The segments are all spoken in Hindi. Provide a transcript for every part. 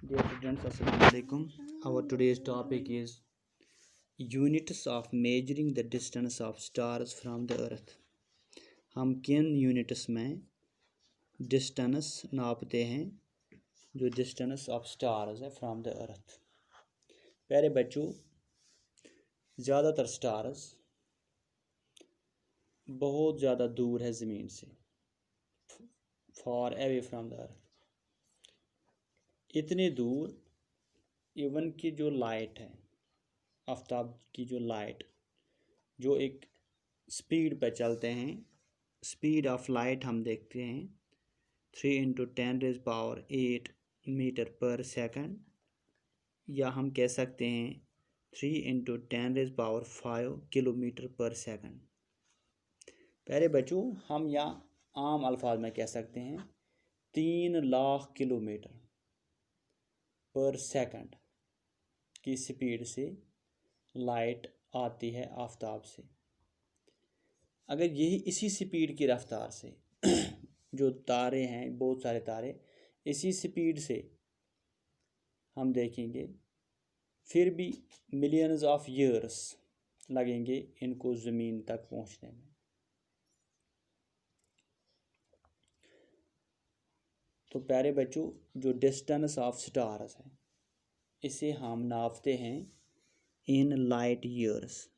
Dear students, Assalamu alaikum. Our today's topic is units of measuring the distance of stars from the earth. हम किन यूनिट्स में डिस्टेंस नापते हैं जो डिस्टेंस ऑफ स्टार्स है फ्रॉम द अर्थ। प्यारे बच्चों, ज़्यादातर स्टार्स बहुत ज़्यादा दूर है ज़मीन से, for away from the earth, इतने दूर इवन की जो लाइट है, आफ्ताब की जो लाइट जो एक स्पीड पर चलते हैं, स्पीड ऑफ लाइट हम देखते हैं 3 × 10⁻⁸ मीटर पर सेकंड, या हम कह सकते हैं 3 × 10⁵ किलोमीटर पर सेकंड। प्यारे बच्चों, हम यहाँ आम अल्फाज में कह सकते हैं 3 लाख किलोमीटर पर सेकंड की स्पीड से लाइट आती है आफ्ताब से। अगर यही इसी स्पीड की रफ्तार से जो तारे हैं, बहुत सारे तारे, इसी स्पीड से हम देखेंगे, फिर भी मिलियंस ऑफ ईयर्स लगेंगे इनको ज़मीन तक पहुंचने में। तो प्यारे बच्चों, जो डिस्टेंस ऑफ स्टार्स है इसे हम नापते हैं इन लाइट ईयर्स।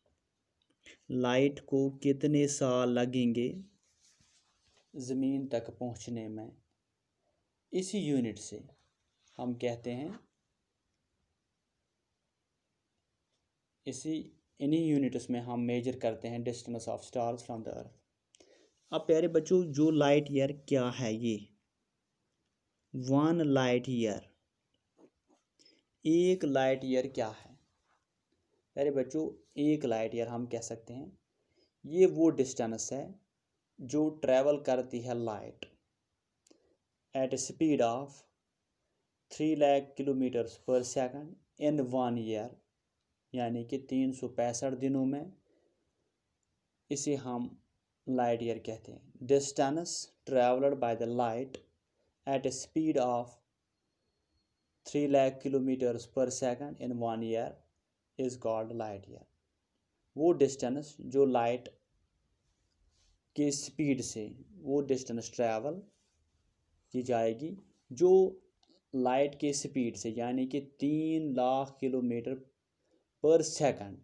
लाइट को कितने साल लगेंगे ज़मीन तक पहुंचने में, इसी यूनिट से हम कहते हैं, इन्हीं यूनिट्स में हम मेजर करते हैं distance of stars from the earth. अब प्यारे बच्चों, जो लाइट ईयर क्या है, ये 1 लाइट ईयर, एक लाइट ईयर क्या है? प्यारे बच्चों, एक लाइट ईयर हम कह सकते हैं ये वो डिस्टेंस है जो ट्रैवल करती है light at a speed of 3 lakh kilometres per second in 1 year, यानी कि 365 दिनों में। इसे हम लाइट ईयर कहते हैं। Distance travelled by the light at a speed of 3 lakh kilometres per second in 1 year is called light year. वो डिस्टेंस जो लाइट के स्पीड से वो डिस्टेंस ट्रैवल की जाएगी, जो लाइट के स्पीड से, यानी कि 3 लाख किलोमीटर पर सेकंड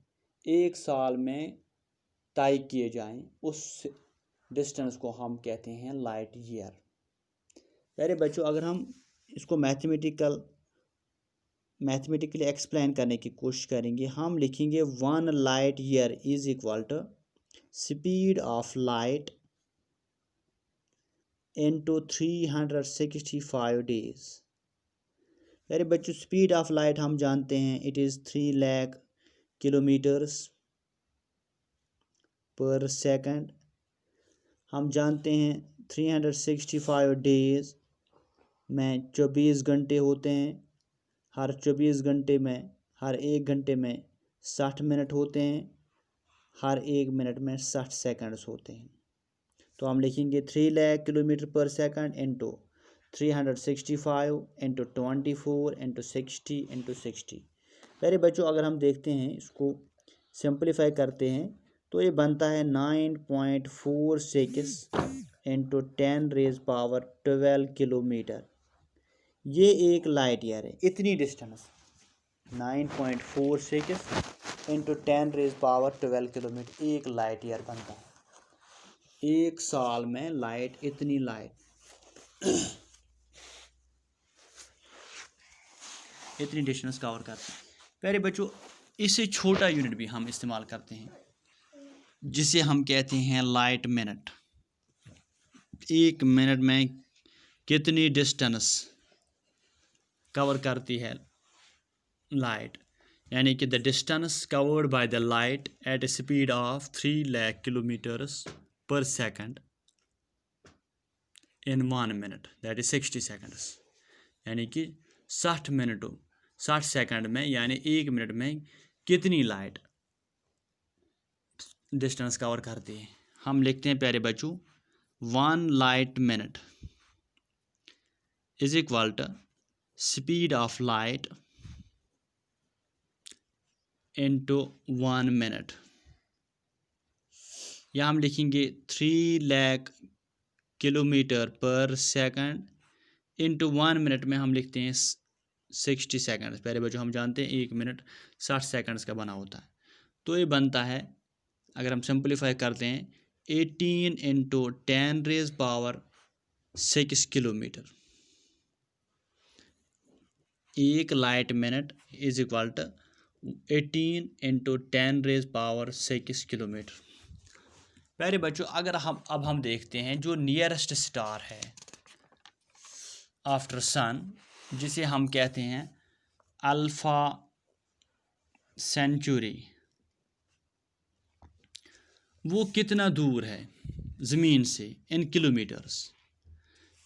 एक साल में तय किए जाएं, उस डिस्टेंस को हम कहते हैं लाइट ईयर। प्यारे बच्चों, अगर हम इसको मैथमेटिकली एक्सप्लेन करने की कोशिश करेंगे, हम लिखेंगे 1 light year is equal to speed of light into 365 days. मेरे बच्चों, स्पीड ऑफ लाइट हम जानते हैं it is 3 lakh kilometres per second. हम जानते हैं 365 डेज में 24 घंटे होते हैं। हर 24 घंटे में, हर 1 घंटे में 60 मिनट होते हैं, हर 1 मिनट में 60 सेकंड्स होते हैं। तो हम लिखेंगे 3 lakh kilometre per second into 365 into 24 into 60 into 60। पहले बच्चों, अगर हम देखते हैं, इसको सिंपलीफाई करते हैं, तो ये बनता है 9.46 इंटू 10⁻12 किलोमीटर। ये एक लाइट ईयर है। इतनी डिस्टेंस 9.46 इंटू 10⁻12 किलोमीटर एक लाइट ईयर बनता है। एक साल में लाइट इतनी लाइट इतनी डिस्टेंस कवर करते हैं। प्यारे बच्चों, इससे छोटा यूनिट भी हम इस्तेमाल करते हैं जिसे हम कहते हैं लाइट मिनट। एक मिनट में कितनी डिस्टेंस कवर करती है लाइट, यानी कि the distance covered by the light at a speed of 3 lakh kilometres per second in 1 minute, that is 60 seconds. यानी कि 60 सेकंड में, यानी 1 मिनट में कितनी लाइट डिस्टेंस कवर करती है। हम लिखते हैं प्यारे बच्चों 1 light minute is equal to speed of light into 1 minute, या हम लिखेंगे 3 lakh kilometre per second into 1 minute में हम लिखते हैं 60 सेकंड्स। पहले बच्चों हम जानते हैं 1 मिनट 60 सेकंड्स का बना होता है। तो ये बनता है, अगर हम सिंपलीफाई करते हैं, 18 इंटू 10 रेज पावर 6 किलोमीटर। एक light minute is equal to 18 into 10 raise power 6 kilometre. प्यारे बच्चों, अगर हम देखते हैं जो नियरेस्ट स्टार है आफ्टर सन, जिसे हम कहते हैं अल्फा सेंचुरी, वो कितना दूर है ज़मीन से इन किलोमीटर्स।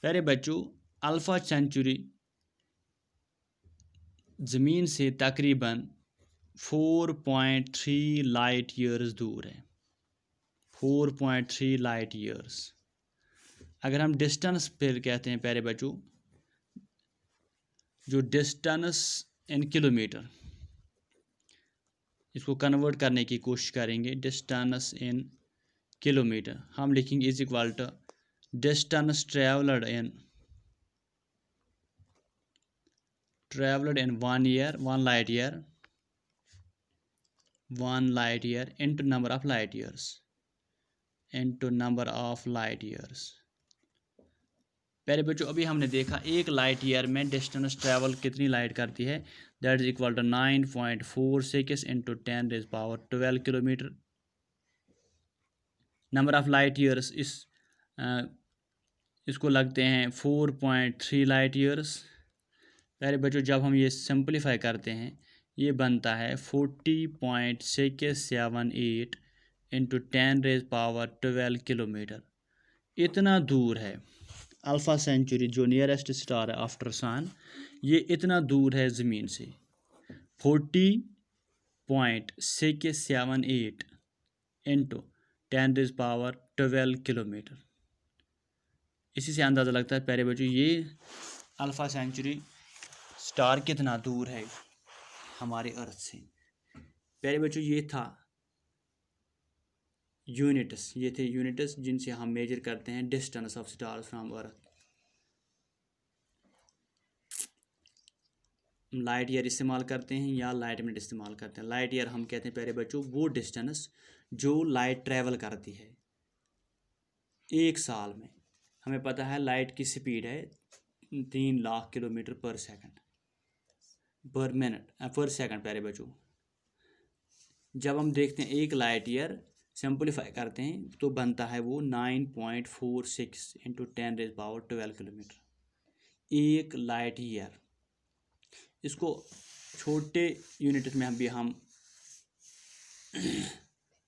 प्यारे बच्चों, अल्फा सेंचुरी ज़मीन से तकरीबन 4.3 लाइट ईयर्स दूर है। 4.3 लाइट ईयर्स। अगर हम डिस्टेंस फिर कहते हैं प्यारे बच्चों, जो डिस्टेंस इन किलोमीटर, इसको कन्वर्ट करने की कोशिश करेंगे। डिस्टेंस इन किलोमीटर हम लिखेंगे is equal to distance travelled in 1 year, 1 light year, 1 light year into number of light years, into number of light years. पहले बच्चों अभी हमने देखा एक लाइट ईयर में डिस्टेंस ट्रैवल कितनी लाइट करती है, that is equal to 9.46 into 10 raise power 12 kilometre. Number of light years इसको लगते हैं 4.3 लाइट ईयर्स। पहले बच्चों जब हम ये सिंपलीफाई करते हैं, ये बनता है 40.678 इंटू 10 रेज पावर 12 किलोमीटर। इतना दूर है अल्फा सेंचुरी, जो नियरेस्ट स्टार है आफ्टर सन, ये इतना दूर है ज़मीन से 40.678 इंटू 10 रेज पावर 12 किलोमीटर। इसी से अंदाज़ा लगता है प्यारे बच्चों ये अल्फा सेंचुरी स्टार कितना दूर है हमारे अर्थ से। प्यारे बच्चों ये था यूनिट्स, ये थे यूनिट्स जिनसे हम मेजर करते हैं distance of stars from earth. Light year इस्तेमाल करते हैं या लाइट मिनट इस्तेमाल करते हैं। लाइट ईयर हम कहते हैं प्यारे बच्चों वो डिस्टेंस जो लाइट ट्रैवल करती है एक साल में। हमें पता है लाइट की स्पीड है 3 लाख किलोमीटर पर सेकंड, पर मिनट, पर सेकंड। प्यारे बच्चों जब हम देखते हैं एक लाइट ईयर सिंपलीफाई करते हैं तो बनता है वो 9.46 इंटू 10 रेज पावर 12 किलोमीटर एक लाइट ईयर। इसको छोटे यूनिट में हम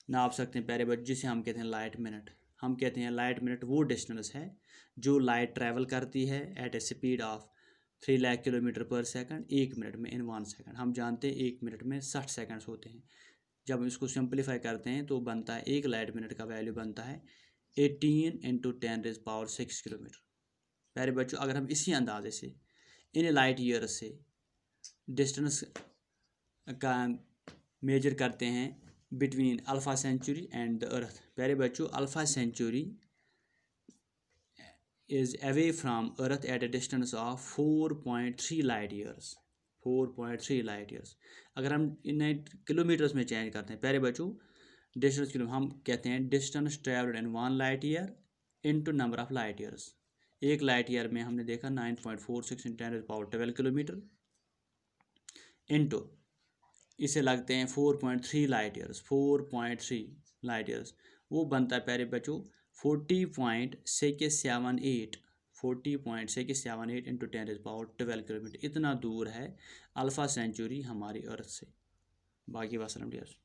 नाप सकते हैं प्यारे बच्चों, जिसे हम कहते हैं लाइट मिनट। हम कहते हैं लाइट मिनट वो डिस्टेंस है जो लाइट ट्रैवल करती है at a speed of 3 lakh kilometre per second 1 minute में इन 1 सेकंड। हम जानते हैं 1 मिनट में 60 सेकंड्स होते हैं। जब हम इसको सिंपलीफाई करते हैं तो बनता है एक लाइट मिनट का वैल्यू बनता है 18 इंटू 10 रेज पावर 6 किलोमीटर। प्यारे बच्चों अगर हम इसी अंदाजे से इन लाइट ईयर से डिस्टेंस का मेजर करते हैं between alpha centauri and the earth. प्यारे बच्चों alpha centauri is away from earth at a distance of 4.3 light years, 4.3 light years. अगर हम इन्हें किलोमीटर्स में चेंज करते हैं प्यारे बच्चों, डिस्टेंस किलो हम कहते हैं distance travelled in 1 light year into number of light years. एक लाइट ईयर में हमने देखा 9.46 इन 10 पावर 12 किलोमीटर इनटू इसे लगते हैं 4.3 लाइट ईयर्स, 4.3 लाइट ईयर्स। वो बनता है प्यारे बच्चों 40.678 इंटू 10 रेज पावर 12 किलोमीटर। इतना दूर है अल्फा सेंचुरी हमारी अर्थ से। बाकी वसलम डियर्स।